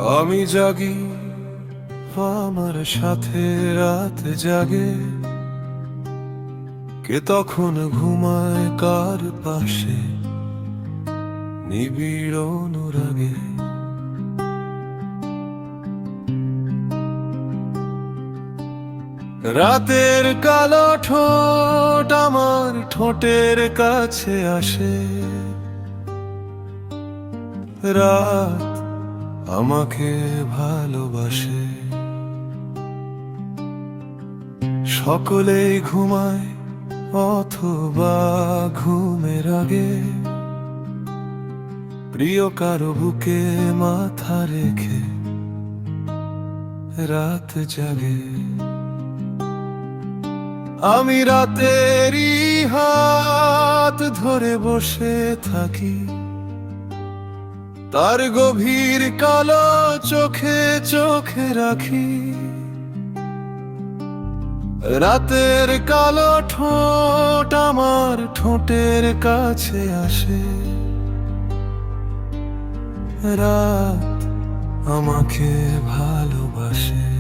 আমি জাগি, আমার সাথে রাত জাগে। কে তখন ঘুমায় কার পাশে নিবিড় অনুরাগে। রাতের কালো ঠোঁট আমার ঠোঁটের কাছে আসে। রাত আমাকে ভালোবাসে। সকলেই ঘুমায় অথবা ঘুমের আগে, প্রিয় কারো বুকে মাথা রেখে রাত জাগে। আমি রাতেরই হাত ধরে বসে থাকি, তার গভীর কালো চোখে চোখে রাখি। রাতের কালো ঠোঁট আমার ঠোঁটের কাছে আসে। রাত আমাকে ভালোবাসে।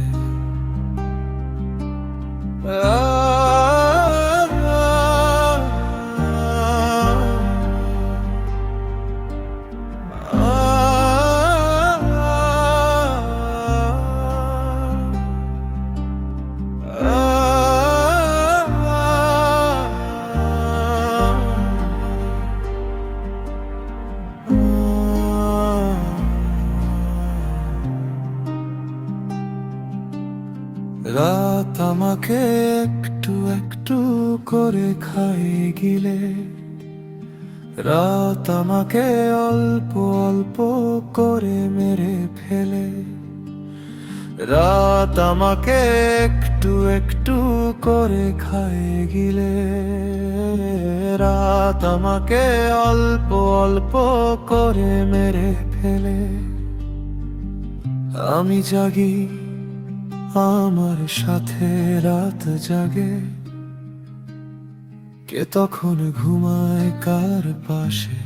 রাত আমাকে একটু একটু করে খাই গিলে। রাত আমাকে অল্প অল্প করে মেরে ফেলে। রাত আমাকে একটু একটু করে খাই গিলে। রাত আমাকে অল্প অল্প করে মেরে ফেলে। আমি জাগি, আমার সাথে রাত জাগে। কে তখন ঘুমায় কার পাশে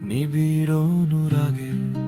নিবিড় অনুরাগে।